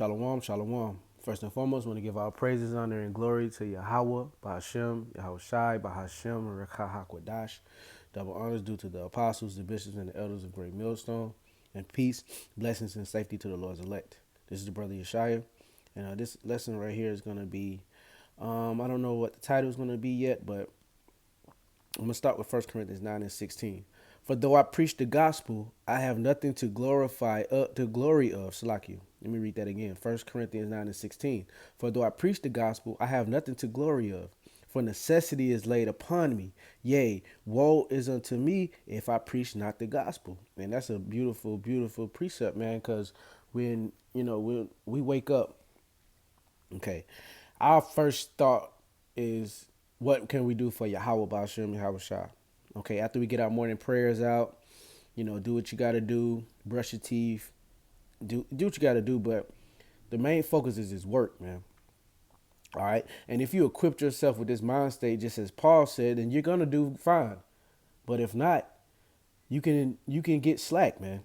Shalom, shalom. First and foremost, I want to give our praises, honor, and glory to Yahweh, Bahashem, Yahweh Shai, Bahashem, and Rekha HaKodash. Double honors due to the apostles, the bishops, and the elders of Great Millstone. And peace, blessings, and safety to the Lord's elect. This is the brother Yeshaya. And this lesson right here is going to be, I don't know what the title is going to be yet, but I'm going to start with 1 Corinthians 9 and 16. For though I preach the gospel, I have nothing to to glory of. Salakia. Let me read that again. 1 Corinthians 9 and 16. For though I preach the gospel, I have nothing to glory of. For necessity is laid upon me. Yea, woe is unto me if I preach not the gospel. And that's a beautiful, beautiful precept, man, because when, we wake up, okay, our first thought is, what can we do for Yahweh Ba'ashem Yahweh Shah? Okay, after we get our morning prayers out, do what you got to do, brush your teeth, do what you got to do. But the main focus is this work, man. All right. And if you equip yourself with this mind state, just as Paul said, then you're going to do fine. But if not, you can get slack, man.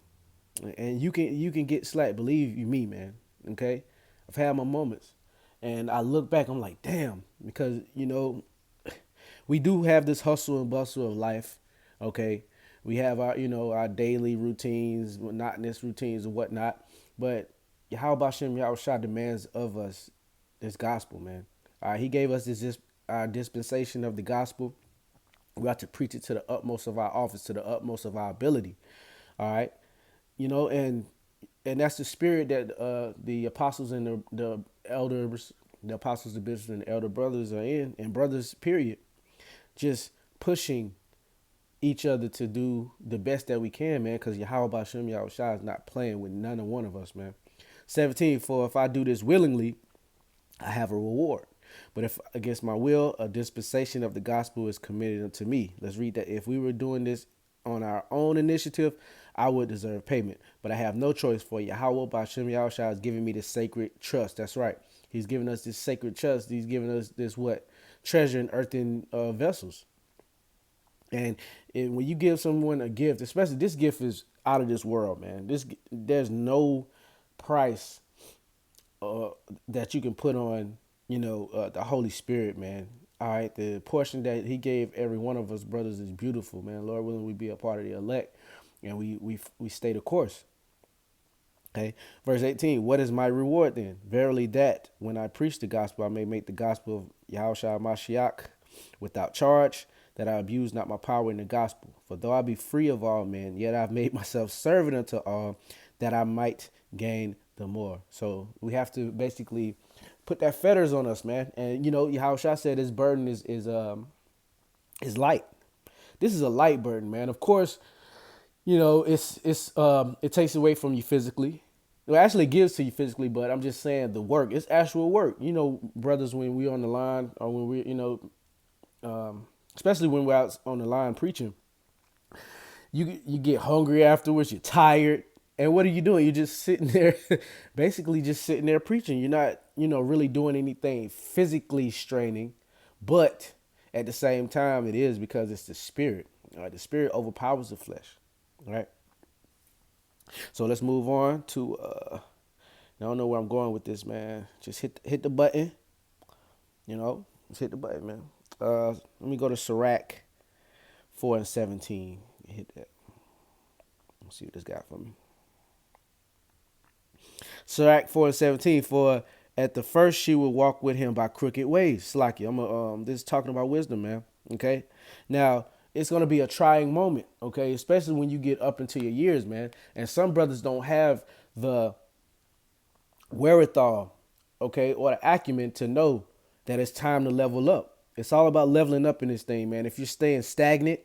And you can get slack. Believe you me, man. Okay. I've had my moments. And I look back, I'm like, damn, because, we do have this hustle and bustle of life. Okay. We have our, our daily routines, monotonous routines and whatnot. But Yahweh Bashem Yahweh Shah demands of us this gospel, man. He gave us this dispensation of the gospel. We have to preach it to the utmost of our office, to the utmost of our ability. All right. And that's the spirit that the apostles and the elders, the apostles, the bishops, and the elder brothers are in, and brothers, period. Just pushing each other to do the best that we can, man, because Yahweh Bashem Yahweh Shah is not playing with none of one of us, man. 17, for if I do this willingly, I have a reward. But if against my will, a dispensation of the gospel is committed unto me. Let's read that. If we were doing this on our own initiative, I would deserve payment. But I have no choice, for Yahweh Bashem Yahweh Shah is giving me this sacred trust. That's right. He's giving us this sacred trust. He's giving us this treasure in earthen vessels. And when you give someone a gift, especially this gift is out of this world, man. There's no price that you can put on, the Holy Spirit, man. All right, the portion that He gave every one of us brothers is beautiful, man. Lord willing, we be a part of the elect, and we stay the course. Okay, verse 18. What is my reward then? Verily, that when I preach the gospel, I may make the gospel of Yahushua Mashiach without charge, that I abuse not my power in the gospel. For though I be free of all men, yet I've made myself servant unto all, that I might gain the more. So we have to basically put that fetters on us, man. And Yahushua said his burden is light. This is a light burden, man. Of course, it takes away from you physically. It actually gives to you physically, but I'm just saying the work. It's actual work. Brothers, when we're on the line, or when we're, especially when we're out on the line preaching, you get hungry afterwards. You're tired, and what are you doing? You're just sitting there, basically just sitting there preaching. You're not, really doing anything physically straining, but at the same time, it is because it's the spirit. All right, the spirit overpowers the flesh. All right. So let's move on to. I don't know where I'm going with this, man. Just hit the button. Let's hit the button, man. Let me go to Sirach 4 and 17. Hit that. Let's see what this got for me. Sirach 4 and 17. For at the first she will walk with him by crooked ways. Slacky. This is talking about wisdom, man. Okay. Now it's gonna be a trying moment, okay, especially when you get up into your years, man. And some brothers don't have the wherewithal, okay, or the acumen to know that it's time to level up. It's all about leveling up in this thing, man. If you're staying stagnant,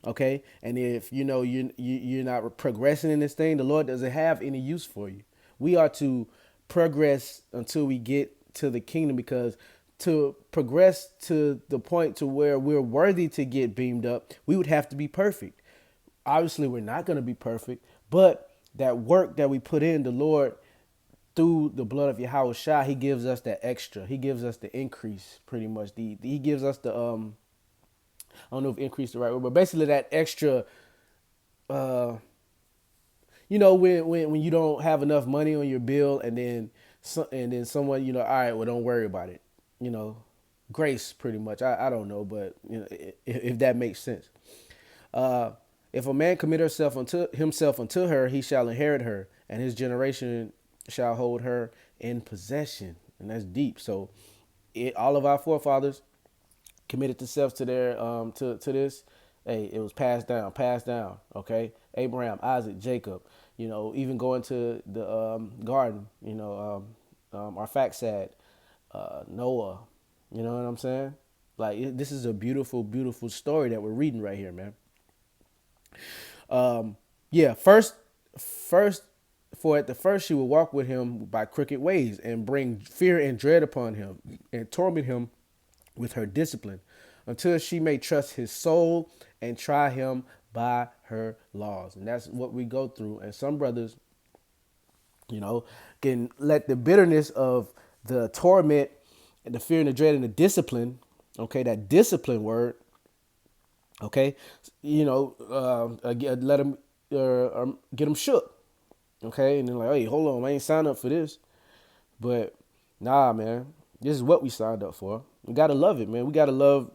okay, and if you're not progressing in this thing, the Lord doesn't have any use for you. We are to progress until we get to the kingdom, because to progress to the point to where we're worthy to get beamed up, we would have to be perfect. Obviously, we're not going to be perfect, but that work that we put in, the Lord, through the blood of Yahweh Shah, He gives us that extra. He gives us the increase, pretty much. He gives us the I don't know if increase is the right word, but basically that extra. When you don't have enough money on your bill, and then And then someone, all right, well, don't worry about it. You know, grace, pretty much. I don't know, but if that makes sense. Uh, if a man commit himself unto her, he shall inherit her, and his generation shall hold her in possession. And that's deep. So, all of our forefathers committed themselves to their to this. Hey, it was passed down, passed down. Okay, Abraham, Isaac, Jacob. Even going to the garden. Our fact said Noah. You know what I'm saying? Like this is a beautiful, beautiful story that we're reading right here, man. Yeah, first, for at the first she will walk with him by crooked ways and bring fear and dread upon him and torment him with her discipline until she may trust his soul and try him by her laws. And that's what we go through. And some brothers, can let the bitterness of the torment and the fear and the dread and the discipline, okay, that discipline word, okay, let them get them shook, okay, and then like, hey, hold on, I ain't signed up for this, but nah, man, this is what we signed up for. We gotta love it, man. We gotta love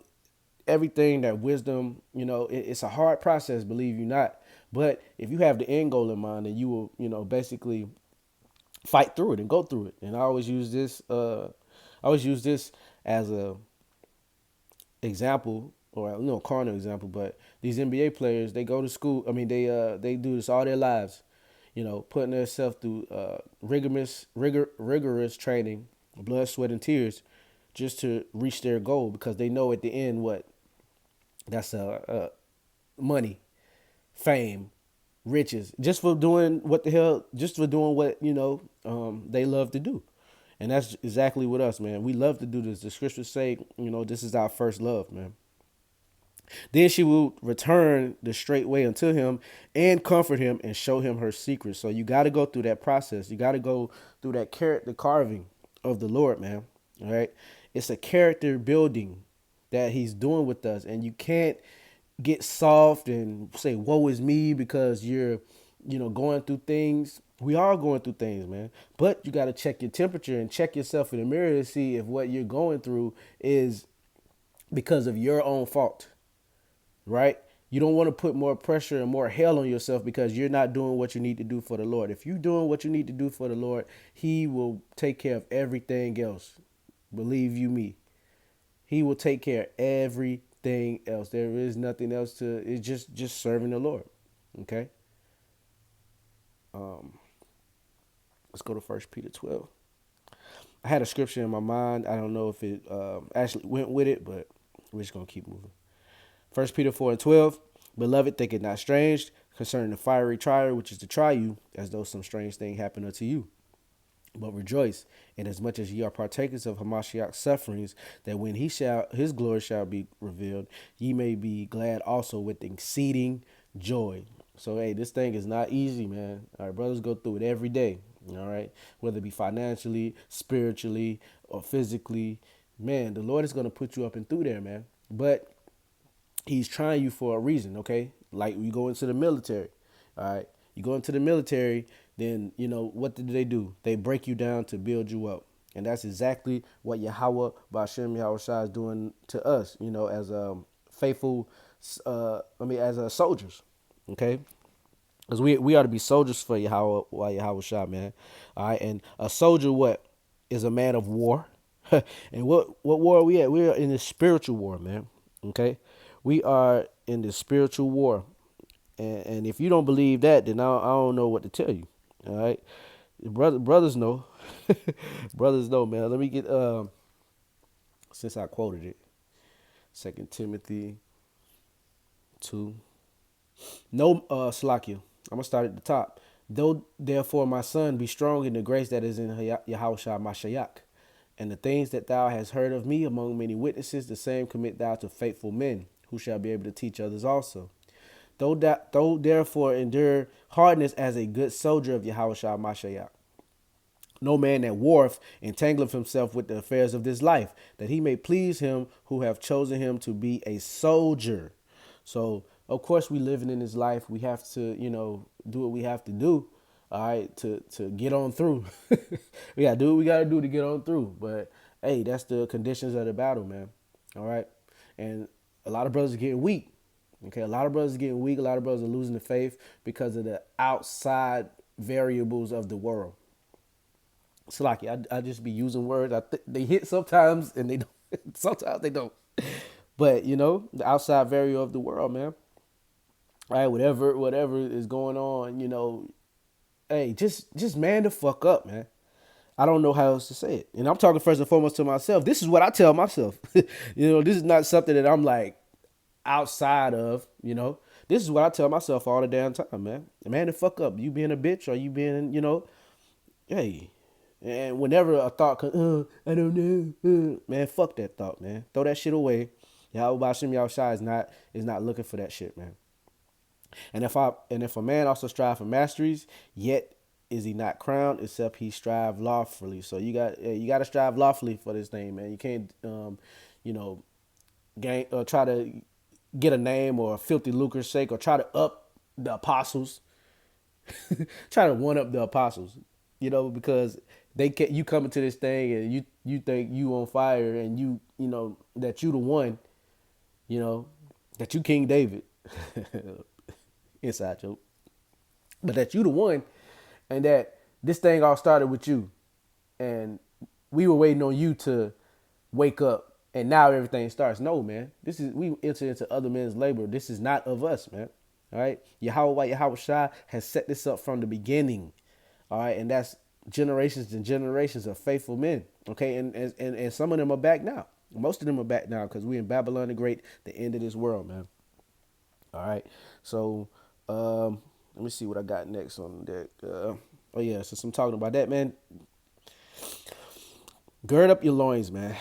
everything that wisdom. It's a hard process, believe you not, but if you have the end goal in mind, then you will, basically fight through it and go through it. And I always use this. As a example, or carnal example, but these NBA players, they go to school. I mean, they do this all their lives, putting themselves through rigorous training, blood, sweat, and tears, just to reach their goal because they know at the end what that's money, fame, riches, just for doing what the hell, just for doing what they love to do. And that's exactly with us, man. We love to do this. The scriptures say, this is our first love, man. Then she will return the straight way unto him and comfort him and show him her secrets. So you got to go through that process. You got to go through that character carving of the Lord, man. All right. It's a character building that he's doing with us. And you can't get soft and say, woe is me, because you're, going through things. We are going through things, man. But you got to check your temperature and check yourself in the mirror to see if what you're going through is because of your own fault, right? You don't want to put more pressure and more hell on yourself because you're not doing what you need to do for the Lord. If you're doing what you need to do for the Lord, he will take care of everything else. Believe you me. He will take care of everything else. There is nothing else to, it's just serving the Lord. Okay? Let's go to 1 Peter 12. I had a scripture in my mind. I don't know if it actually went with it, but we're just going to keep moving. 1 Peter 4:12. Beloved, think it not strange concerning the fiery trial, which is to try you, as though some strange thing happened unto you. But rejoice, inasmuch as ye are partakers of Hamashiach's sufferings, that when his glory shall be revealed, ye may be glad also with exceeding joy. So, hey, this thing is not easy, man. Our brothers go through it every day, all right? Whether it be financially, spiritually, or physically. Man, the Lord is going to put you up and through there, man. But he's trying you for a reason, okay? Like you go into the military, all right? You go into the military, then, what do? They break you down to build you up. And that's exactly what Yahweh, Ba'ashem Yahweh Shai is doing to us, as faithful, as soldiers, okay? Because we ought to be soldiers for Yahweh Shai, man. All right, and a soldier, what? Is a man of war. And what war are we at? We are in the spiritual war, man, okay? We are in the spiritual war. And if you don't believe that, then I don't know what to tell you. All right. Brothers know. Brothers know, man. Let me get since I quoted it. 2 Timothy 2. No, Salakia. I'm gonna start at the top. Though therefore, my son, be strong in the grace that is in Yahushua Mashiach. And the things that thou hast heard of me among many witnesses, the same commit thou to faithful men, who shall be able to teach others also. Though therefore endure hardness as a good soldier of Yahushua Mashiach. No man that warreth entangleth himself with the affairs of this life, that he may please him who have chosen him to be a soldier. So, of course, we living in this life. We have to, do what we have to do. all right, to get on through. We gotta do what we gotta do to get on through. But hey, that's the conditions of the battle, man. All right, and a lot of brothers are getting weak. Okay, a lot of brothers are getting weak. A lot of brothers are losing the faith because of the outside variables of the world. It's like I just be using words. They hit sometimes and they don't. Sometimes they don't. But the outside variable of the world, man. All right, whatever is going on, hey, just man the fuck up, man. I don't know how else to say it. And I'm talking first and foremost to myself. This is what I tell myself. This is not something that I'm like outside of, This is what I tell myself all the damn time, man. Man the fuck up. You being a bitch or you being, hey. And whenever a thought comes, I don't know, man, fuck that thought, man. Throw that shit away. Yahweh Shem Yahushua is not looking for that shit, man. And if a man also strive for masteries, yet is he not crowned, except he strive lawfully. So you got to strive lawfully for this thing, man. You can't, gain or try to get a name or a filthy lucre's sake or try to up the apostles, try to one up the apostles, because you come into this thing and you think you on fire and that you the one, that you King David. Inside joke. But that you the one and that this thing all started with you. And we were waiting on you to wake up and now everything starts. No, man. We enter into other men's labor. This is not of us, man. All right. Yahweh Shai has set this up from the beginning. All right. And that's generations and generations of faithful men. Okay. And some of them are back now. Most of them are back now because we in Babylon the Great, the end of this world, man. All right. So, let me see what I got next on deck. Since I'm talking about that, man, gird up your loins, man.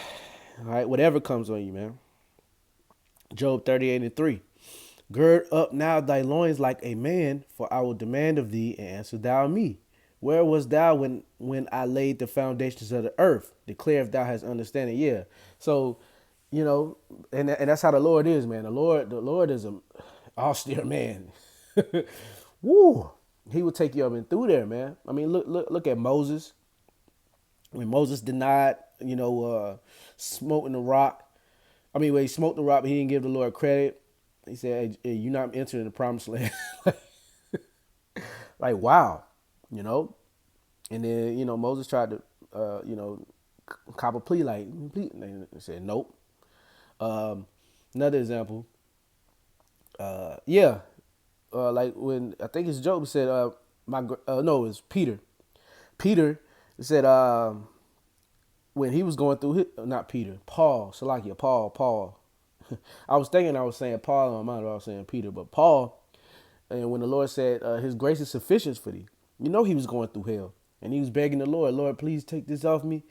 All right, whatever comes on you, man. Job 38:3. Gird up now thy loins like a man, for I will demand of thee, and answer thou me. Where was thou when I laid the foundations of the earth? Declare if thou hast understanding. Yeah. So, and that's how the Lord is, man. The Lord is a austere man. Woo! He would take you up and through there, man. I mean, look at Moses. When Moses denied, smoking the rock. I mean, when he smoked the rock, but he didn't give the Lord credit. He said, hey, you're not entering the promised land. Like, wow, And then, Moses tried to, cop a plea, like, and said, nope. Another example. Like when I think it's Job said, no, it's Peter. Peter said, when he was going through not Peter, Paul, Salakia, Paul. I was saying Paul in my mind, I was saying Peter, but Paul, and when the Lord said, his grace is sufficient for thee, he was going through hell. And he was begging the Lord, please take this off me.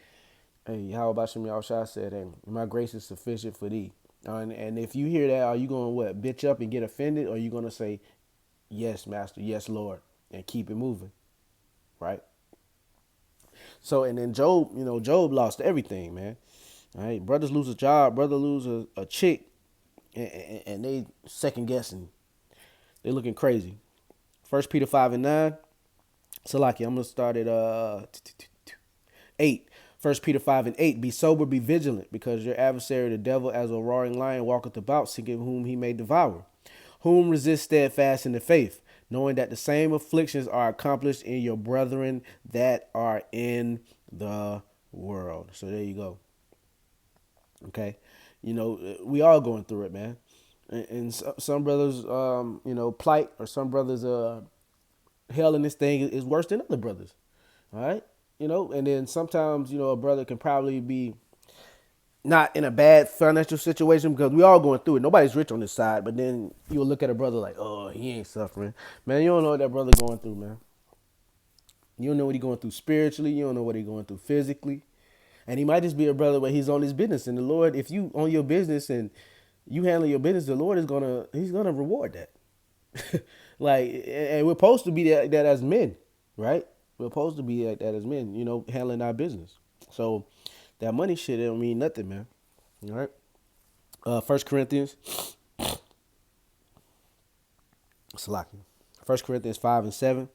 Hey, how about Shem Yahushua said, hey, my grace is sufficient for thee. And if you hear that, are you going to bitch up and get offended? Or are you going to say, yes, Master, yes, Lord, and keep it moving, right? So, and then Job, Job lost everything, man. All right, brothers lose a job, brother lose a chick, and they second guessing. They looking crazy. 1 Peter 5:9. Salaki, I'm going to start at 8. 1 Peter 5:8. Be sober, be vigilant, because your adversary, the devil, as a roaring lion, walketh about, seeking whom he may devour. Whom resist steadfast in the faith, knowing that the same afflictions are accomplished in your brethren that are in the world. So there you go. Okay. We all going through it, man. And some brothers, plight, or some brothers, hell in this thing is worse than other brothers. All right. And then sometimes, a brother can probably be not in a bad financial situation because we all going through it. Nobody's rich on this side, but then you'll look at a brother like, oh, he ain't suffering. Man, you don't know what that brother going through, man. You don't know what he going through spiritually. You don't know what he going through physically. And he might just be a brother where he's on his business. And the Lord, if you on your business and you handle your business, the Lord he's gonna reward that. And we're supposed to be that as men, right? We're supposed to be like that as men, handling our business. So that money shit, it don't mean nothing, man. All right. 1 Corinthians. Salaki. 1 Corinthians 5:7.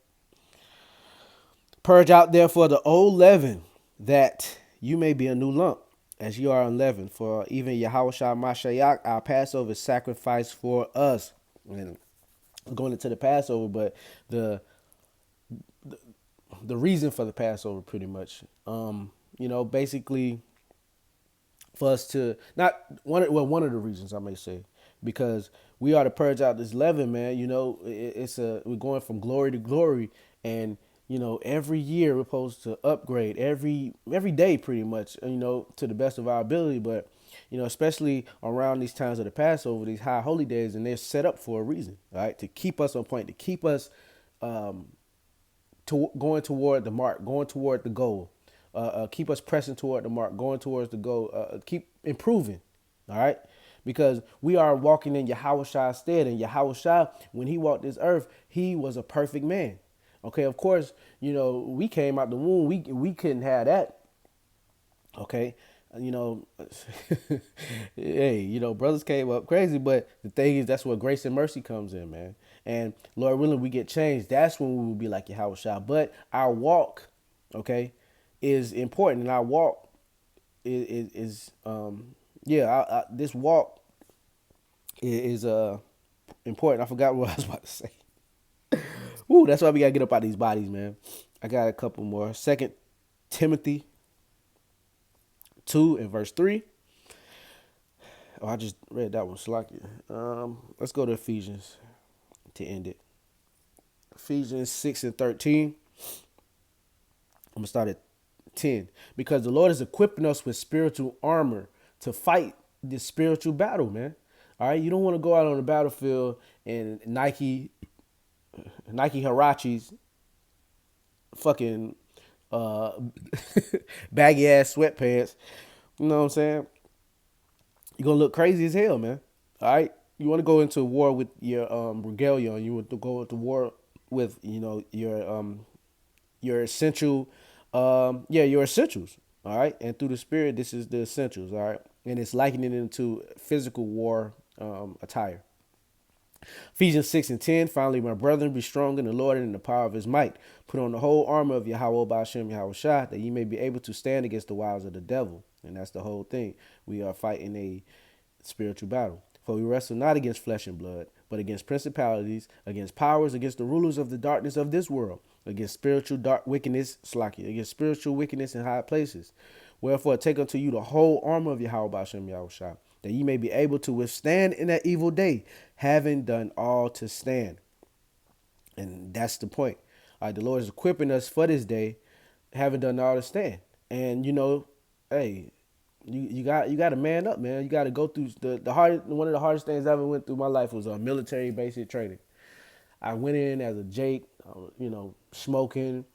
Purge out therefore the old leaven, that you may be a new lump, as you are unleavened. For even Yahushua Mashiach, our Passover sacrifice for us. And going into the Passover, but the the reason for the Passover pretty much. Basically for us to not one of the reasons I may say, because we are to purge out this leaven, man. We're going from glory to glory, and every year we're supposed to upgrade every day pretty much, to the best of our ability. But especially around these times of the Passover, these high holy days, and they're set up for a reason, right? To keep us on point, to keep us going toward the mark, going toward the goal. Keep us pressing toward the mark, going towards the goal. Keep improving, all right? Because we are walking in Yahushua's stead. And Yahushua, when he walked this earth, he was a perfect man. Okay, of course, we came out the womb. We couldn't have that. Okay, hey, brothers came up crazy, but the thing is, that's where grace and mercy comes in, man. And Lord willing, we get changed. That's when we will be like Yahweh. But our walk, okay, is important, and our walk this walk is important. I forgot what I was about to say. Ooh, that's why we gotta get up out of these bodies, man. I got a couple more. 2 Timothy 2 and verse 3. Oh, I just read that one. Let's go to Ephesians to end it. Ephesians 6 and 13. I'm gonna start at 10. Because the Lord is equipping us with spiritual armor to fight this spiritual battle, man. All right, you don't want to go out on the battlefield and Nike Harachis, fucking baggy ass sweatpants. You know what I'm saying? You're gonna look crazy as hell, man. All right, you want to go into war with your regalia. You want to go into war with your essential, your essentials. All right, and through the Spirit, this is the essentials. All right, and it's likening it into physical war attire. Ephesians 6 and 10. Finally, my brethren, be strong in the Lord and in the power of his might. Put on the whole armor of Yahweh Ba'ashem Yahushua, that ye may be able to stand against the wiles of the devil. And that's the whole thing. We are fighting a spiritual battle. For we wrestle not against flesh and blood, but against principalities, against powers, against the rulers of the darkness of this world, against spiritual against spiritual wickedness in high places. Wherefore take unto you the whole armor of Yahweh Ba'ashem Yahushua, that ye may be able to withstand in that evil day, having done all to stand. And that's the point. All right, the Lord is equipping us for this day, having done all to stand. And hey, you got to man up, man. You got to go through the hardest. One of the hardest things I ever went through my life was military basic training. I went in as a Jake, smoking,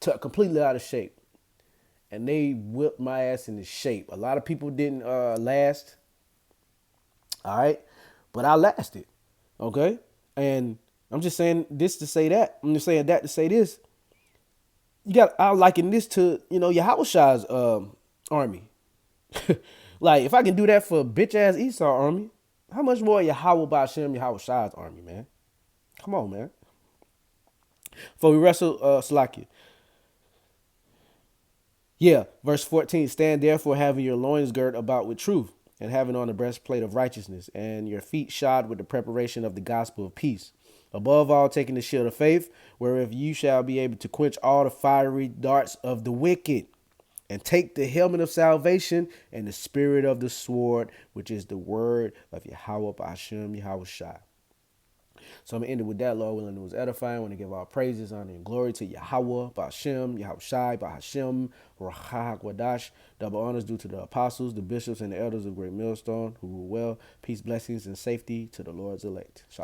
completely out of shape, and they whipped my ass into shape. A lot of people didn't last. All right, but I lasted. Okay, and I'm just saying this to say that. I'm just saying that to say this. I liken this to Yahushua's army. Like, if I can do that for bitch ass Esau army, how much more Yahweh Ba'ashem Yahushua's army, man? Come on, man. For we wrestle, Salakia. Yeah, verse 14. Stand therefore, having your loins girt about with truth, and having on the breastplate of righteousness, and your feet shod with the preparation of the gospel of peace. Above all, taking the shield of faith, wherewith you shall be able to quench all the fiery darts of the wicked, and take the helmet of salvation and the spirit of the sword, which is the word of Yahweh Ba'ashem Yahushua. So I'm going to end it with that. Lord willing, it was edifying. I want to give all praises, honor, and glory to Yahweh, Ba'ashem, Yahushai, Ba'ashem, Rahak Wadash. Double honors due to the apostles, the bishops, and the elders of Great Millstone, who rule well. Peace, blessings, and safety to the Lord's elect. Shalom.